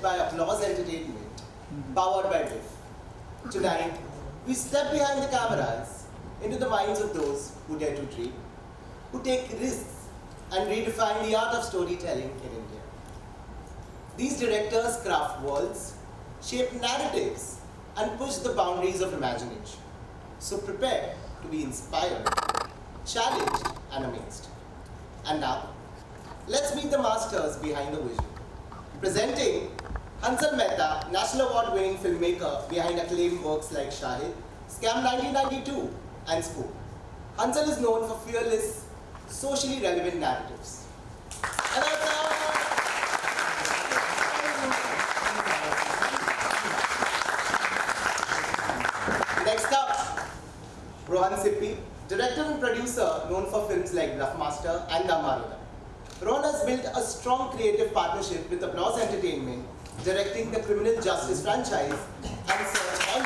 by Applause Entertainment, powered by Riff. Tonight, we step behind the cameras into the minds of those who dare to dream, who take risks and redefine the art of storytelling in India. These directors craft worlds, shape narratives, and push the boundaries of imagination. So prepare to be inspired, challenged, and amazed. And now, let's meet the masters behind the vision. Presenting Hansal Mehta, National Award-winning filmmaker behind acclaimed works like Shahid, Scam 1992, and Scoop. Hansal is known for fearless, socially relevant narratives. Next up, Rohan Sippy, director and producer known for films like Bluffmaster and Damaruda. Rohan has built a strong creative partnership with Applause Entertainment, directing the criminal justice franchise and served on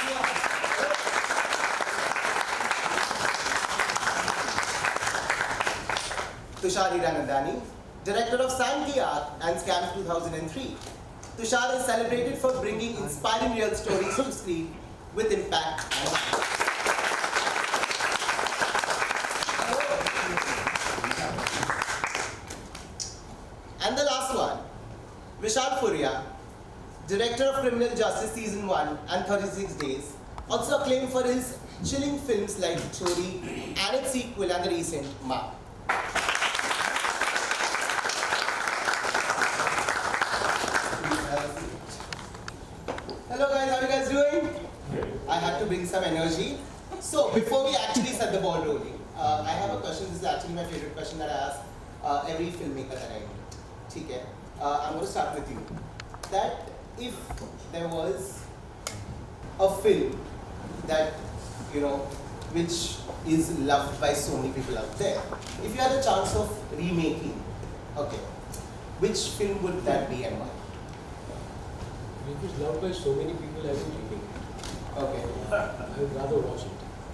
Tushar Hiranandani, director of Sanki Art and Scam 2003. Tushar is celebrated for bringing inspiring real stories to screen with impact and And the last one, Vishal Furia, director of Criminal Justice Season 1 and 36 Days, also acclaimed for his chilling films like Chori and its sequel and the recent Ma. Hello guys, how are you guys doing? I had to bring some energy. So before we actually set the ball rolling, I have a question. This is actually my favorite question that I ask every filmmaker that I meet. Okay, I'm going to start with you. That if there was a film that, which is loved by so many people out there, if you had a chance of remaking, okay, which film would that be and why? It is loved by so many people, I won't remake it. Okay. I would rather watch it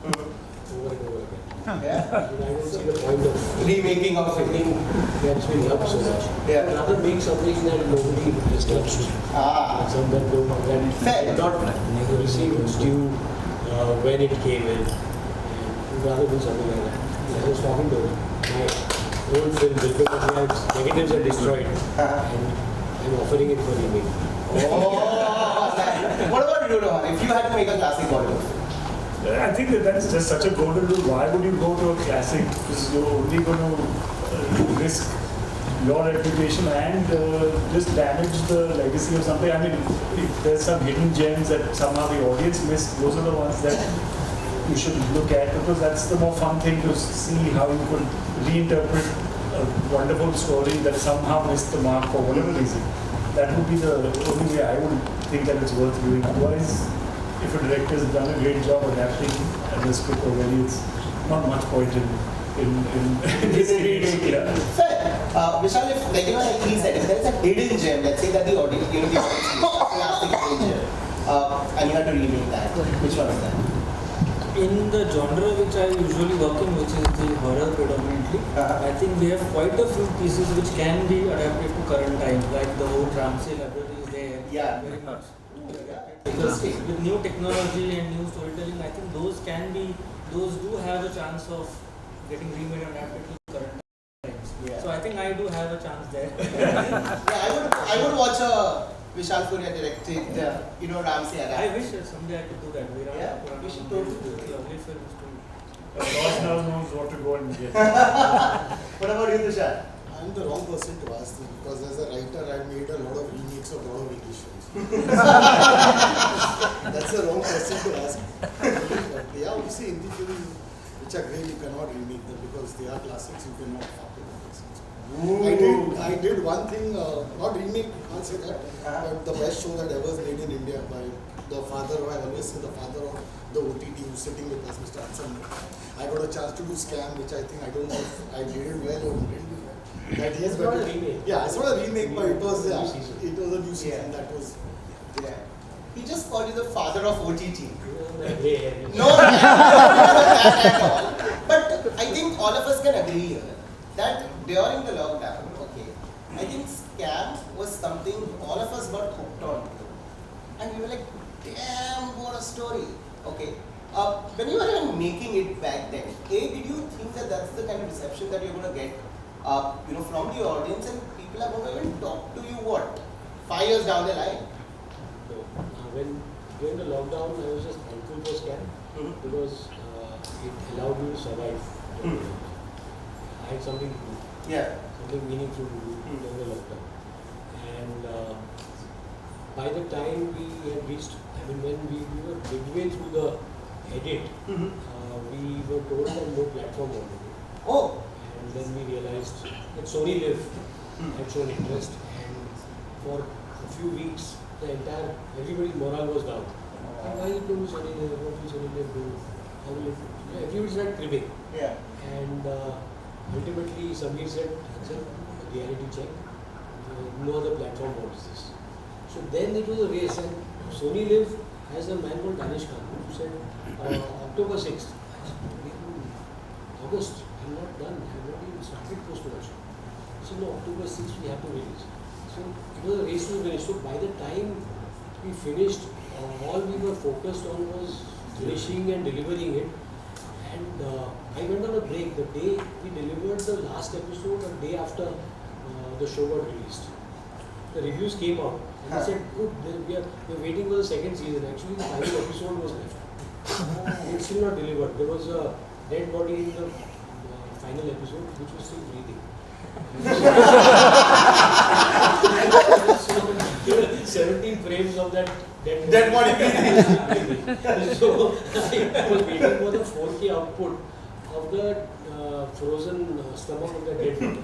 over and over again. Yeah. I don't see the point of Remaking of something that's been loved so much. Yeah. I'd rather make something that nobody has touched. Some that that received its due when it came in. I'd rather do something like that. I was talking to my old film, Negatives Are Destroyed, and I'm offering it for remake. What about you, Rohan? If you had to make a classic Bollywood? I think that's just such a golden rule. Why would you go to a classic? Because you're only going to risk your reputation and just damage the legacy of something. I mean, if there's some hidden gems that somehow the audience missed, those are the ones that you should look at, because that's the more fun thing to see how you could reinterpret a wonderful story that somehow missed the mark for whatever reason. That would be the only way I would think that it's worth doing. Otherwise, if a director has done a great job adapting the script already, it's not much point in this case. Yeah. Fair. Vishal, if he said, if there is a hidden gem, let's say that the audience, the classic hidden gem, and you had to remake that, which one is that? In the genre which I usually work in, which is the horror predominantly, I think we have quite a few pieces which can be adapted to current times, like the whole Ramsey library is there. Yeah. Very much. With new technology and new storytelling, I think those do have a chance of getting remade and adapted to current times. Yeah. So I think I do have a chance there. Yeah, I would watch a Vishal Furia directed, Ramsey. I wish someday I could do that. We should totally do it. Lovely films too. God now knows what to go and get. What about you, Tushar? I'm the wrong person to ask this, because as a writer, I've made a lot of remakes of a lot of English films. That's the wrong person to ask. Yeah, obviously Hindi films which are great, you cannot remake them because they are classics, you cannot copy them. I did one thing, not remake, can't say that, but the best show that ever was made in India by the father, I always say the father of the OTT who's sitting with us, Mr. Hansal Mehta. I got a chance to do Scam, which I think, I don't know if I did it well or didn't do well. That It's not a remake. Yeah, it's not a remake, but it was a new season that was. Yeah. He just called you the father of OTT. Yeah. No, not at all. But I think all of us can agree here that during the lockdown, okay, I think Scam was something all of us got hooked on. And we were like, damn, what a story. Okay. When you were making it back then, did you think that that's the kind of reception that you're going to get, from the audience, and people are going to even talk to you, what, 5 years down the line? So, when during the lockdown, I was just thankful for Scam because it allowed me to survive. I had something to do. Yeah. Something meaningful to do during the lockdown. And by the time we had reached, when we were midway through the edit, we were told that no platform already. Oh. And then we realized that Sony Live had shown interest, and for a few weeks, everybody's morale was down. Why you do Sony Live? What will Sony Live do? How will it? Everybody started cribbing. Yeah. And ultimately, Samir said, "Hansal, reality check. No other platform wants this." So then it was a race, and Sony Live has a man called Danish Khan who said October 6th. August, I'm not done. I'm not even started post-production. So no, October 6th we have to release. So it was a race to finish. So by the time we finished, all we were focused on was finishing and delivering it. And I went on a break. The day we delivered the last episode, a day after the show got released. The reviews came out and they said, good, we are waiting for the second season. Actually, the final episode was left. It's still not delivered. There was a dead body in the final episode which was still breathing. So, there were 17 frames of that dead body breathing. So I was waiting for the 4K output of the frozen stomach of the dead body.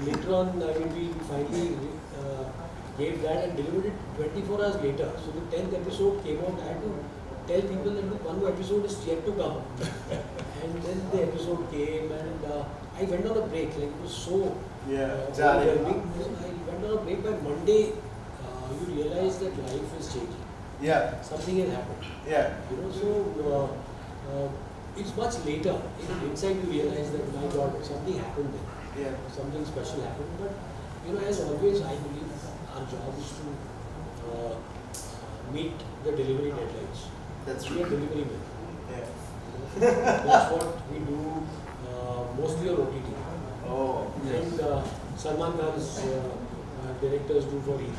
Later on, we finally gave that and delivered it 24 hours later. So the 10th episode came out. I had to tell people that look, one more episode is yet to come. And then the episode came, and I went on a break. Like it was so overwhelming. I went on a break. By Monday, you realize that life is changing. Yeah. Something has happened. Yeah. So it's much later. Inside you realize that my God, something happened there. Yeah. Something special happened. But as always, I believe our job is to meet the delivery deadlines. That's We are true. delivery men. Yeah. That's what we do mostly on OTT. Oh. And Salman Khan's directors do for Eid.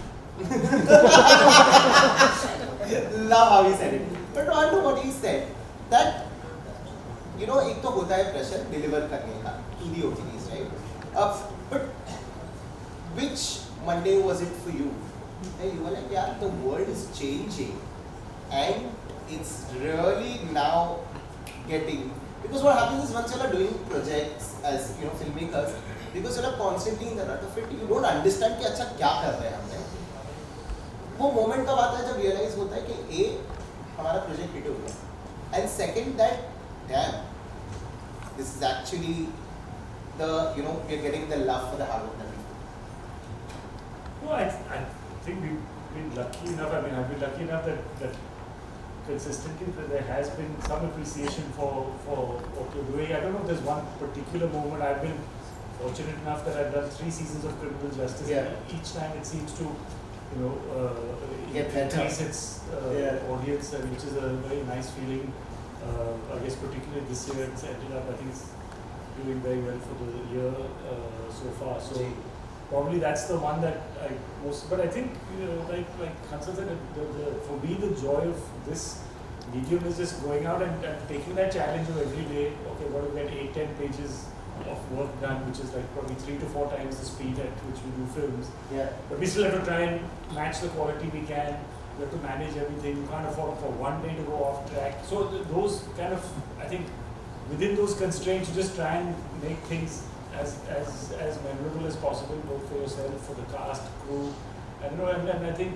Love how he said it. But on to what he said, that एक तो होता है pressure deliver करने का to the OTTs, right? But which Monday was it for you? And you were like, yeah, the world is changing, and it's really now getting, because what happens is once you are doing projects as filmmakers, because you are constantly in the rut of it, you don't understand कि अच्छा क्या कर रहे हैं हमने. वो moment कब आता है जब realize होता है कि हमारा project hit हो गया, and second that damn, this is actually the we're getting the love for the hard work that we do. No, I think we've been lucky enough. I've been lucky enough that consistently there has been some appreciation for what you're doing. I don't know if there's one particular moment. I've been fortunate enough that I've done 3 seasons of Criminal Justice. Yeah. And each time it seems to, Get better. increase its audience, which is a very nice feeling. I guess particularly this year it's ended up, I think it's doing very well for the year so far. So probably that's the one that I most, but I think like Hansal said, for me the joy of this medium is just going out and taking that challenge of every day. Okay, what do we get 8-10 pages of work done, which is like probably 3 to 4 times the speed at which we do films. Yeah. But we still have to try and match the quality we can. We have to manage everything. You can't afford for one day to go off track. So those kind of, I think, within those constraints, you just try and make things as memorable as possible, both for yourself, for the cast, crew, and I think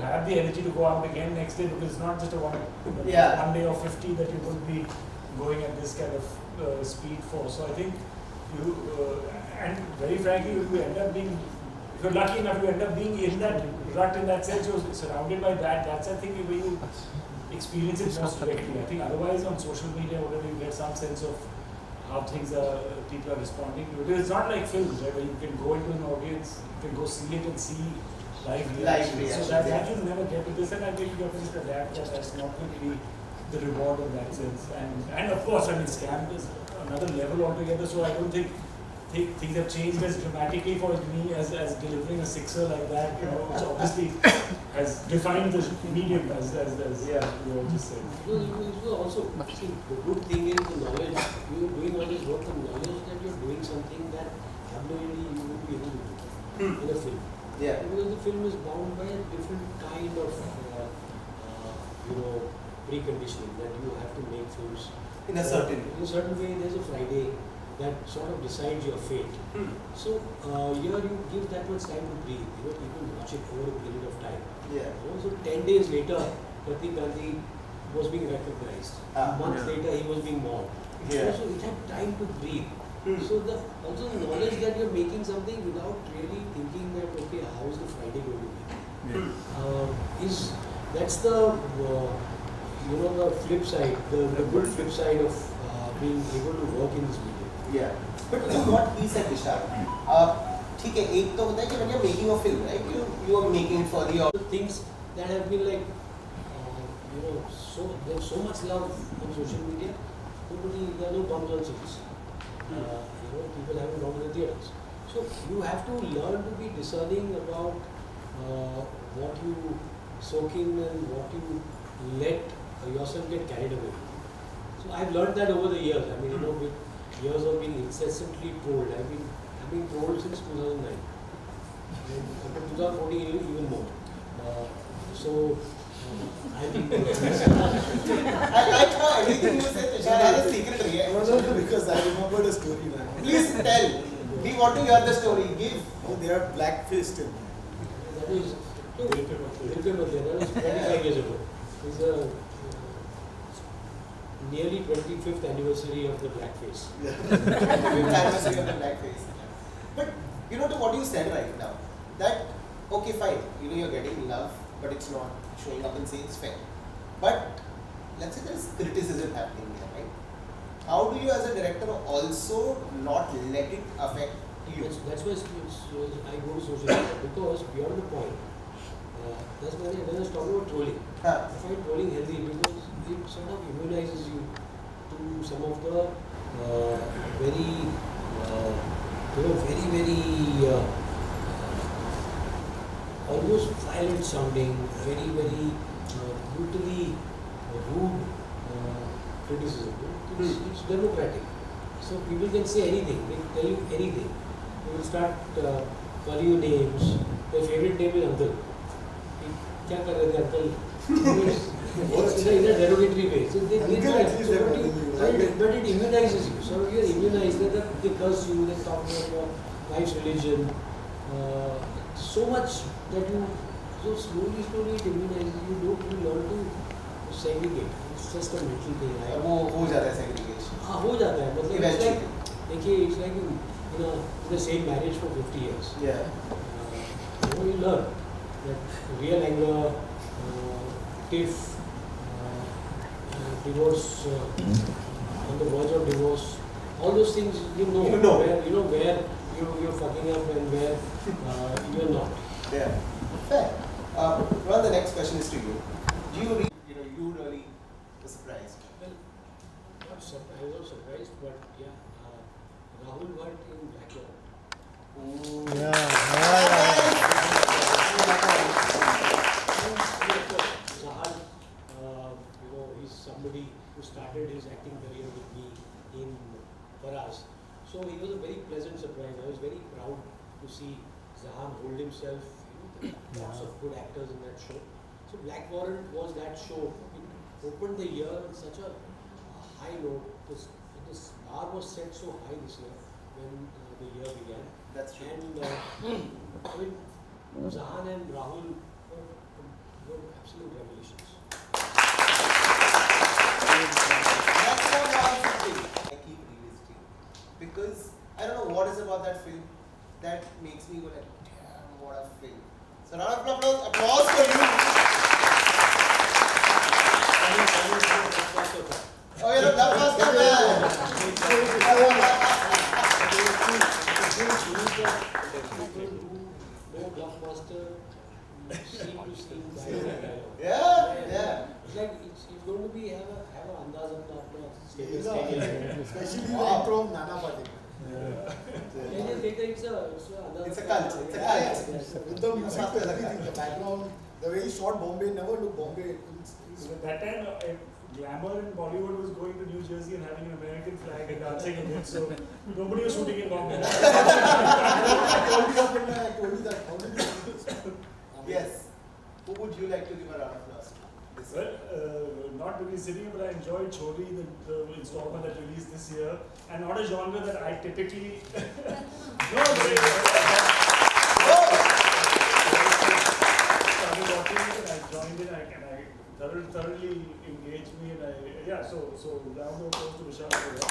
have the energy to go out again next day, because it's not just a one day or 50 that you would be going at this kind of speed for. So I think you, and very frankly, you end up being, if you're lucky enough, you end up being in that rut, in that sense, you're surrounded by that. That's, I think, where you experience it most directly. I think otherwise on social media, whatever, you get some sense of how things are, people are responding to it. It's not like films, right, where you can go into an audience, you can go see it and see live reactions. So that you'll never get to this, and I think you have to just adapt that. That's not going to be the reward in that sense. And of course, I mean, scam is another level altogether. So I don't think things have changed as dramatically for me as delivering a sixer like that, you know, which obviously has defined the medium as you all just said. It was also, see, the good thing is the knowledge, you're doing all this work, the knowledge that you're doing something that ordinarily you won't be able to do in a film. Yeah. Because the film is bound by a different kind of, preconditioning that you have to make films. In a certain way, there's a Friday that sort of decides your fate. So here you give that much time to breathe. You know, people watch it over a period of time. Yeah. You know, so 10 days later, Pratik Gandhi was being recognized. A month later, he was being mobbed. Yeah. So it had time to breathe. So also the knowledge that you're making something without really thinking that, okay, how is the Friday going to be? That's the the flip side, the good flip side of being able to work in this medium. Yeah. But what he said, Vishal, ठीक है, एक तो होता है कि when you're making a film, right? You are making it for the Things that have been like, there's so much love on social media. There are no bombs on cities. People haven't gone to the theaters. So you have to learn to be discerning about what you soak in and what you let yourself get carried away. So I've learned that over the years. I mean, with years of being incessantly trolled. I've been trolled since 2009. And 2014 even more. I think I like how everything you said, Tushar, has a secret reaction. No, because I remember the story now. Please tell. We want to hear the story. Give. Oh, they are black-faced. that is that was 25 years ago. It's a nearly 25th anniversary of the blackface. Yeah. 25th anniversary of the blackface. But to what you said right now, that okay, fine, you're getting love, but it's not showing up in sales fair. But let's say there's criticism happening here, right? How do you as a director also not let it affect you? That's why I go to social media, because beyond the point, that's when I was talking about trolling. I find trolling healthy because it sort of immunizes you to some of the very almost violent sounding, very brutally rude criticism. It's democratic. So people can say anything, they can tell you anything. They will start calling you names. Their favorite name is Uncle. क्या कर रहे थे Uncle? In a derogatory way. So they but it immunizes you. So you are immunized. They curse you, they talk about your wife's religion. So much that you, so slowly it immunizes you. You learn to segregate. It's just a mental thing. वो हो जाता है segregation. हाँ हो जाता है. मतलब Eventually. it's like in the same marriage for 50 years. Yeah. You learn that real anger, tiff, divorce, on the verge of divorce, all those things where you're fucking up and where you're not. Yeah. Fair. Well, the next question is to you. Do you really were surprised? Well, not surprised. I was not surprised, but yeah, Rahul worked in Blackboard. Zahar, he's somebody who started his acting career with me in Faraz. So he was a very pleasant surprise. I was very proud to see Zahar hold himself. Lots of good actors in that show. So Black Warrant was that show. It opened the year on such a high note. This bar was set so high this year when the year began. That's true. And I mean, Zahan and Rahul were absolute revelations. That's what I keep revisiting. Because I don't know what is about that film that makes me go like, damn, what a film. So round of applause for you. Oh, that was good, man. master scene to scene dialogue. Yeah. It's like it's going to be have a andaz apna Especially the intro of Nana Patekar. It's a It's a cult. It's a cult. With the music, everything, the background, the way he shot Bombay, never looked Bombay. So at that time, glamour in Bollywood was going to New Jersey and having an American flag and dancing in it. So nobody was shooting in Bombay. I told you that. How did you do this? Yes. Who would you like to give a round of applause to? Well, not to be silly, but I enjoyed Chori, the installment that released this year, and not a genre that I typically. Started watching it and I joined in, and I thoroughly engaged me, and so round of applause to Vishal Furia.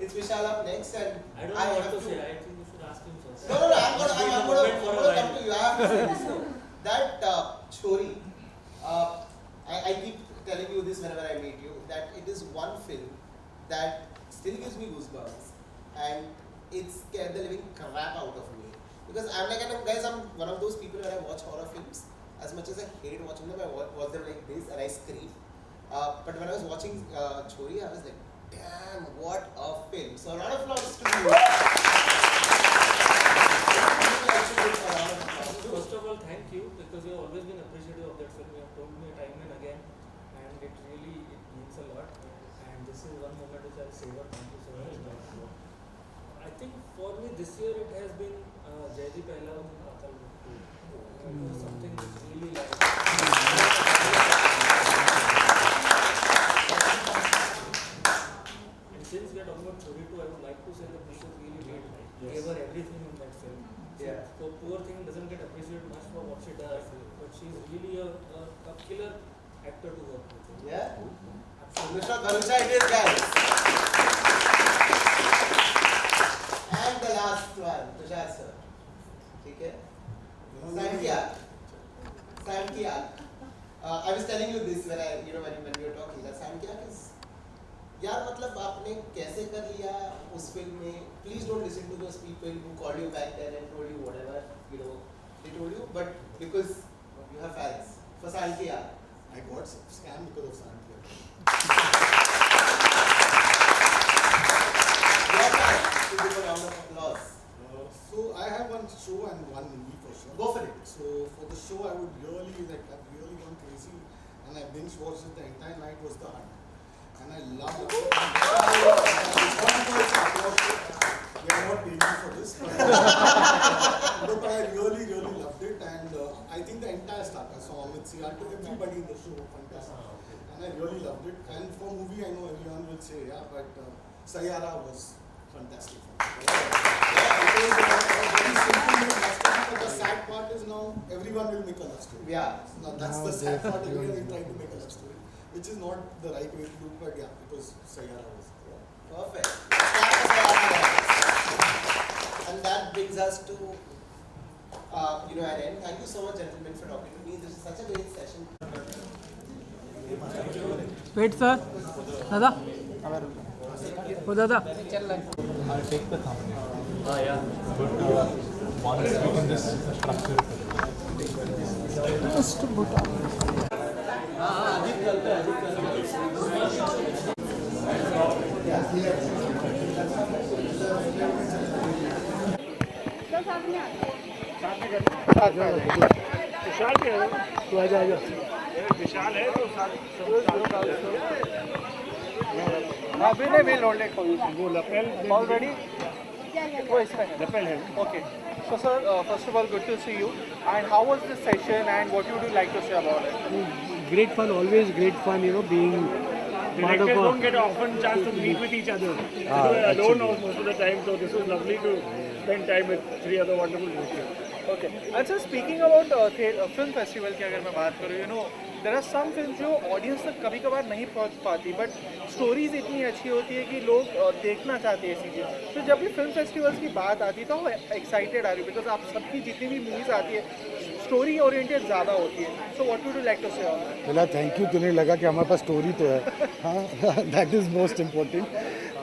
It's Vishal up next, and I don't know what to say. I think you should ask him first. No, I'm going to come to you. I have to say this. That Chori, I keep telling you this whenever I meet you, that it is one film that still gives me goosebumps, and it scared the living crap out of me. Because I'm like, guys, I'm one of those people when I watch horror films, as much as I hate watching them, I watch them like this and I scream. But when I was watching Chori, I was like, damn, what a film. So a lot of applause to you. First of all, thank you because you have always been appreciative of that film. You have told me time and again, and it means a lot. And this is one moment which I'll savor. Thank you so much. I think for me this year it has been Jayji Pehla and Hansal Mehta Tushar. It was something which really like. And since we are talking about Chori 2, I would like to say that this is really great. Gave her everything in that film. Yeah. So poor thing doesn't get appreciated much for what she does, but she's really a killer actor to work with. Yeah? Absolutely. Mr. Galusha it is, guys. And the last one, Tushar sir. Okay? Santiago. I was telling you this when when we were talking that Santiago is यार मतलब आपने कैसे कर लिया उस film में please don't listen to those people who called you back then and told you whatever they told you, but because you have fans for Santiago. I got scammed because of Santiago. Your time to give a round of applause. So I have one show and one movie for sure. Go for it. So for the show, I would I've really gone crazy, and I binge watched it the entire night. Was The Hunt, and I loved it. We are not paying me for this, but I really loved it, and I think the entire staff, Amit Sial, everybody in the show, fantastic, and I really loved it. And for movie, I know everyone will say but Sayara was fantastic. But the sad part is now everyone will make a love story. Yeah. Now that's the sad part. Everyone will try to make a love story, which is not the right way to do. But yeah, because Sayara was. Perfect. And that brings us to an end. Thank you so much, gentlemen, for talking to me. This is such a great session. Wait, sir. Dada. Oh, Dada. I'll take the thumbnail. Yeah. But once we can just structure विशाल के है तो आजा विशाल है तो we'll hold it for you. वो lapel All ready? Oh, it's fine. Lapel है Okay. So, sir, first of all, good to see you. And how was the session and what would you like to say about it? Great fun, always great fun, being part of directors a. don't get often chance to meet with each other. They are alone most of the time, so this was lovely to spend time with three other wonderful directors. Okay. And sir, speaking about film festival की अगर मैं बात करूँ, there are some films जो audience तक कभी कभार नहीं पहुँच पाती, but stories इतनी अच्छी होती है कि लोग देखना चाहते हैं ऐसी चीज़. तो जब भी film festivals की बात आती है तो how excited are you? Because आप सबकी जितनी भी movies आती है, story oriented ज़्यादा होती है. So what would you like to say on that? पहला थैंक यू. तुम्हें लगा कि हमारे पास स्टोरी तो है. हाँ, that is most important.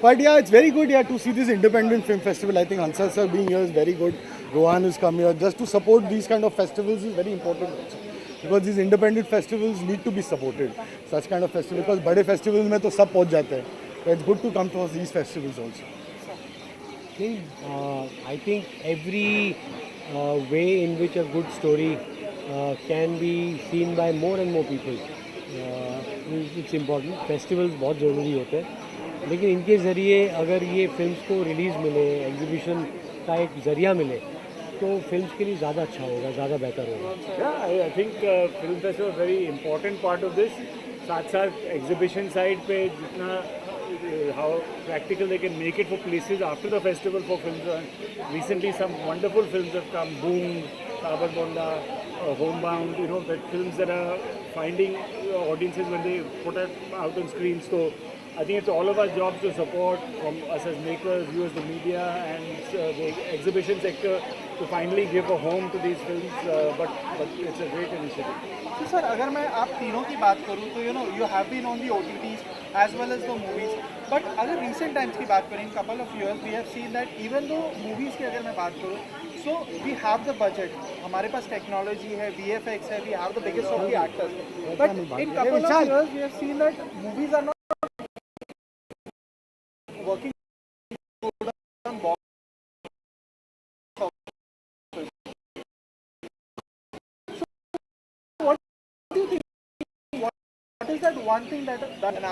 But yeah, it's very good to see this independent film festival. I think Hansal sir being here is very good. Rohan has come here. Just to support these kind of festivals is very important also. Because these independent festivals need to be supported. Such kind of festivals. Because bade festivals में तो सब पहुंच जाते हैं. So it's good to come to these festivals also. I think every way in which a good story can be seen by more and more people. It's important. Festivals बहुत ज़रूरी होते हैं, लेकिन इनके ज़रिए अगर ये फिल्म्स को रिलीज़ मिले, एग्जीबिशन का एक ज़रिया मिले, तो फिल्म्स के लिए ज़्यादा अच्छा होगा, ज़्यादा बेहतर होगा. Yeah, I think film festival is a very important part of this. साथ साथ exhibition side पे जितना how practical they can make it for places after the festival for films. Recently, some wonderful films have come. Boom, Sabar Bonda, Homebound. You know, that films that are finding audiences when they put it out on screens. So I think it's all of our jobs to support, from us as makers, you as the media, and the exhibition sector, to finally give a home to these films. But it's a great initiative. तो sir अगर मैं आप तीनों की बात करूँ तो you have been on the OTTs as well as the movies, but अगर रिसेंट टाइम्स की बात करें, in couple of years we have seen that even though movies की अगर मैं बात करूँ, so we have the budget, हमारे पास टेक्नोलॉजी है, VFX है, we have the biggest of the actors, but in couple of years we have seen that movies are not working on box office. So what do you think? What is that one thing that an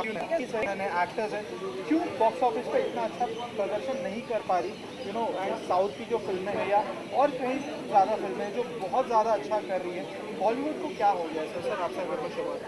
actors है, क्यों box office पे इतना अच्छा प्रदर्शन नहीं कर पा रही, एंड साउथ की जो फिल्में हैं या और कहीं ज़्यादा फिल्में हैं जो बहुत ज़्यादा अच्छा कर रही हैं, बॉलीवुड को क्या हो गया सर? आपसे अगर मैं शुरुआत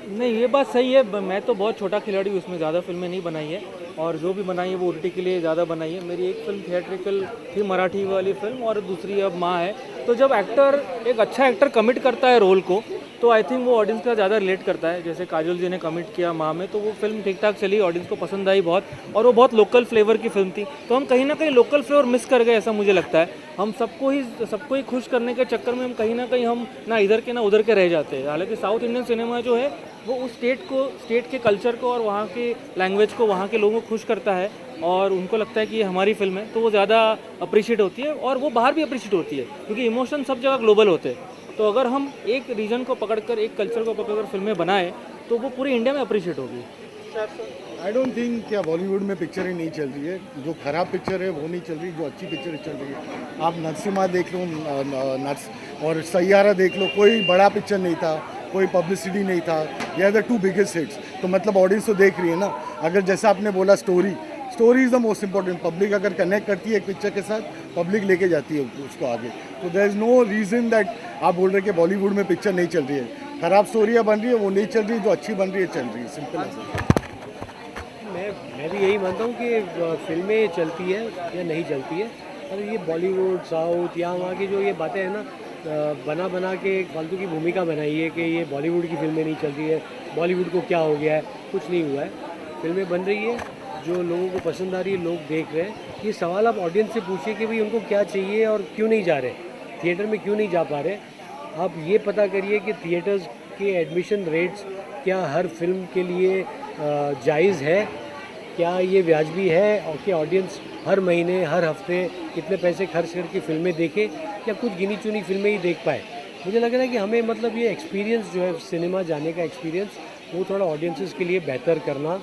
नहीं, ये बात सही है. मैं तो बहुत छोटा खिलाड़ी हूँ, उसमें ज़्यादा फिल्में नहीं बनाई है, और जो भी बनाई है वो OTT के लिए ज़्यादा बनाई है. मेरी एक फिल्म थिएट्रिकल थी, मराठी वाली फिल्म, और दूसरी अब माँ है. तो जब एक्टर, एक अच्छा एक्टर कमिट करता है रोल को, तो आई थिंक वो ऑडियंस का ज़्यादा रिलेट करता है. जैसे काजोल जी ने कमिट किया माँ में, तो वो फिल्म ठीक ठाक चली, ऑडियंस को पसंद आई बहुत, और वो बहुत लोकल फ्लेवर की फिल्म थी. तो हम कहीं ना कहीं लोकल फ्लेवर मिस कर गए, ऐसा मुझे लगता है. हम सबको ही खुश करने के चक्कर में हम कहीं ना कहीं हम ना इधर के ना उधर के रह जाते हैं. हालांकि साउथ इंडियन सिनेमा जो है वो उस स्टेट के कल्चर को और वहाँ के लैंग्वेज को, वहाँ के लोगों को खुश करता है, और उनको लगता है कि ये हमारी फिल्म है, तो वो ज़्यादा अप्रिशिएट होती है, और वो बाहर भी अप्रिशिएट होती है, क्योंकि इमोशन सब जगह ग्लोबल होते हैं. तो अगर हम एक रीजन को पकड़कर, एक कल्चर को पकड़कर फिल्में बनाए, तो वो पूरी इंडिया में अप्रिशिएट होगी. आई डोंट थिंक क्या बॉलीवुड में पिक्चरें नहीं चल रही है. जो खराब पिक्चर है वो नहीं चल रही, जो अच्छी पिक्चर चल रही है. आप नरसिम्हा देख लो, और सैयारा देख लो, कोई बड़ा पिक्चर नहीं था, कोई पब्लिसिटी नहीं था. ये आर द 2 बिगेस्ट हिट्स. तो मतलब ऑडियंस तो देख रही है ना. अगर जैसा आपने बोला story is the most important. Public अगर कनेक्ट करती है एक पिक्चर के साथ, पब्लिक लेके जाती है उसको आगे. तो there is no reason that आप बोल रहे कि बॉलीवुड में पिक्चर नहीं चल रही है. खराब स्टोरियाँ बन रही है वो नहीं चल रही, जो अच्छी बन रही है चल रही है. सिंपल. मैं भी यही मानता हूँ कि फिल्में चलती है या नहीं चलती है, और ये बॉलीवुड, साउथ, यहाँ वहाँ की जो ये बातें हैं ना, बना के एक फालतू की भूमिका बनाई है कि ये बॉलीवुड की फिल्में नहीं चल रही है, बॉलीवुड को क्या हो गया है. कुछ नहीं हुआ है. फिल्में बन रही है, जो लोगों को पसंद आ रही है, लोग देख रहे हैं. ये सवाल आप ऑडियंस से पूछिए कि भाई उनको क्या चाहिए और क्यों नहीं जा रहे, थिएटर में क्यों नहीं जा पा रहे. आप ये पता करिए कि थिएटर्स के एडमिशन रेट्स क्या हर फिल्म के लिए जायज़ है, क्या ये वाजिबी है, और कि ऑडियंस हर महीने, हर हफ्ते कितने पैसे खर्च करके फिल्में देखे, या कुछ गिनी चुनी फिल्में ही देख पाए. मुझे लग रहा है कि हमें मतलब ये एक्सपीरियंस जो है, सिनेमा जाने का एक्सपीरियंस, वो थोड़ा ऑडियंसेस के लिए बेहतर करना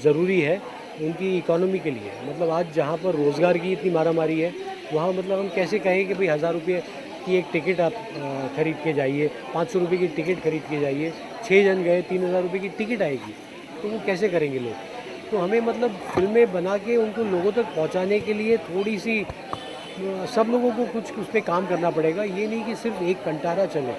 ज़रूरी है, उनकी इकोनॉमी के लिए. मतलब आज जहाँ पर रोज़गार की इतनी मारामारी है, वहाँ मतलब हम कैसे कहें कि भाई 1000 रुपये की एक टिकट आप ख़रीद के जाइए, 500 रुपये की टिकट खरीद के जाइए, 6 जन गए 3000 रुपये की टिकट आएगी, तो वो कैसे करेंगे लोग. तो हमें मतलब फिल्में बना के उनको लोगों तक पहुंचाने के लिए थोड़ी सी सब लोगों को कुछ उस पर काम करना पड़ेगा. ये नहीं कि सिर्फ एक कंटारा चले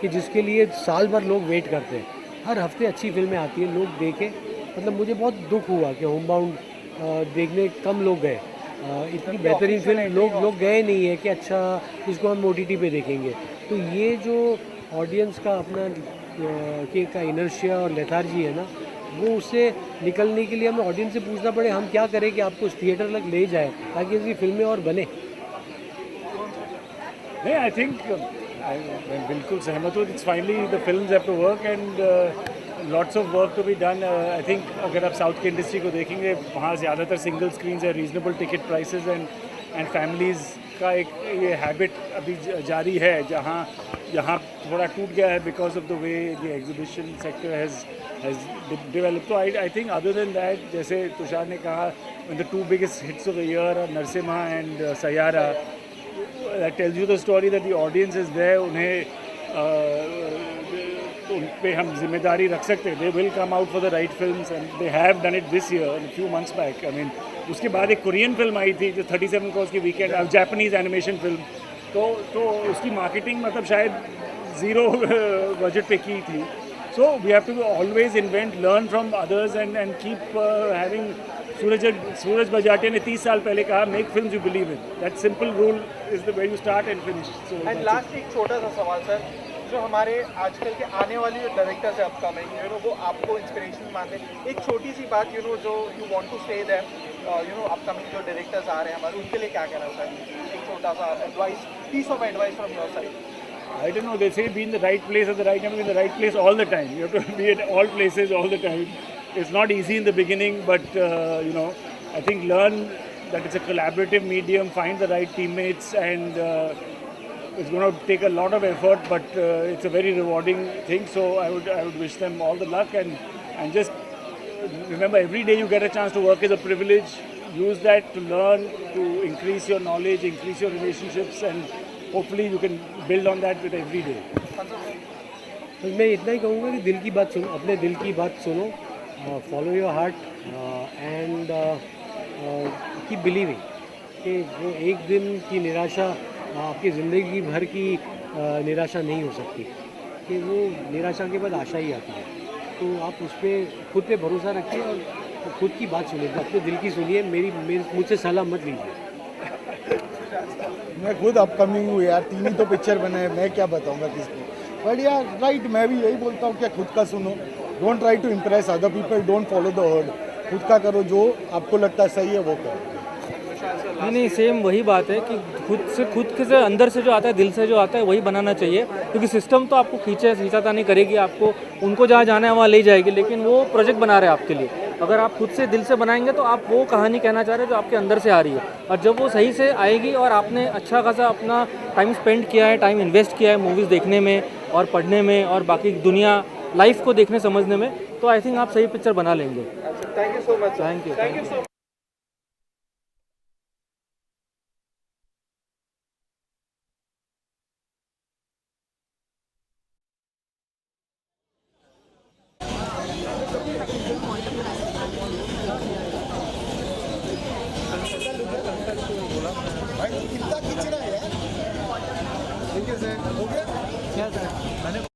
कि जिसके लिए साल भर लोग वेट करते हैं. हर हफ्ते अच्छी फिल्में आती हैं, लोग देखें. मतलब मुझे बहुत दुख हुआ कि होमबाउंड देखने कम लोग गए. इतनी बेहतरीन फिल्म लोग गए नहीं है कि अच्छा इसको हम OTT पे देखेंगे. तो ये जो ऑडियंस का अपना का इनर्शिया और लेथार्जी है ना, वो उससे निकलने के लिए हमें ऑडियंस से पूछना पड़े हम क्या करें कि आपको उस थिएटर तक ले जाए ताकि इसकी फिल्में और बने. नहीं, आई थिंक बिल्कुल सहमत हूँ. It's finally the films have to work, and lots of work to be done. I think अगर आप साउथ की इंडस्ट्री को देखेंगे वहाँ ज़्यादातर सिंगल स्क्रीन्स है, reasonable ticket prices and families का एक ये हैबिट अभी जारी है जहाँ थोड़ा टूट गया है because of the way the exhibition sector has develop. तो I think other than that, जैसे तुषार ने कहा, the two biggest hits of the year are Narasimha and Saiyaara. That tells you the story that the audience is there. उन पे हम जिम्मेदारी रख सकते हैं. They will come out for the right films and they have done it this year, few months back. I mean उसके बाद एक कोरियन फिल्म आई थी जो 37 करोड़ की वीकेंड, जापानीज़ एनिमेशन फिल्म. तो उसकी मार्केटिंग मतलब शायद ज़ीरो बजट पे की थी. So we have to always invent, learn from others and keep having. Suraj Barjatya ने 30 साल पहले कहा, make films you believe in. That simple rule is the way you start and finish. And last एक छोटा सा सवाल सर, जो हमारे आजकल के आने वाले जो डायरेक्टर्स है अपकमिंग, वो आपको इंस्पिरेशन मानते हैं. एक छोटी सी बात जो यू वांट टू से देम, अपकमिंग जो डायरेक्टर्स आ रहे हैं हमारे, उनके लिए क्या कहना चाहिए? एक छोटा सा advice, piece of advice from your side. I don't know, they say be in the right place at the right time, be in the right place all the time. You have to be at all places all the time. It's not easy in the beginning, but I think learn that it's a collaborative medium, find the right teammates, and it's going to take a lot of effort, but it's a very rewarding thing. So I would wish them all the luck, and just remember, every day you get a chance to work is a privilege. Use that to learn, to increase your knowledge, increase your relationships, and hopefully you can build on that with every day. तो मैं इतना ही कहूँगा कि दिल की बात सुनो, अपने दिल की बात सुनो, follow your heart and keep believing कि वो एक दिन की निराशा आपकी ज़िंदगी भर की निराशा नहीं हो सकती, कि वो निराशा के बाद आशा ही आती है. तो आप उस पर खुद पे भरोसा रखिए और खुद की बात सुनिए, अपने दिल की सुनिए. मुझसे सलाह मत लीजिए. मैं खुद अपकमिंग हूँ यार, 3 ही तो पिक्चर बनाए, मैं क्या बताऊँगा किसको. बट यार राइट, मैं भी यही बोलता हूँ कि खुद का सुनो. Don't try to impress other people, don't follow the herd. खुद का करो, जो आपको लगता है सही है वो करो. नहीं, सेम वही बात है कि खुद से अंदर से जो आता है, दिल से जो आता है, वही बनाना चाहिए. क्योंकि सिस्टम तो आपको खींचाता नहीं करेगी, आपको उनको जहाँ जाना है वहाँ ले जाएगी, लेकिन वो प्रोजेक्ट बना रहे हैं आपके लिए. अगर आप खुद से दिल से बनाएंगे तो आप वो कहानी कहना चाह रहे हैं जो आपके अंदर से आ रही है. और जब वो सही से आएगी और आपने अच्छा खासा अपना टाइम स्पेंड किया है, टाइम इन्वेस्ट किया है मूवीज़ देखने में और पढ़ने में और बाकी दुनिया लाइफ को देखने समझने में, तो आई थिंक आप सही पिक्चर बना लेंगे. Thank you so much. Thank you so भाई कितना खींच रहा है यार. ठीक है सर, हो गया. क्या सर, मैंने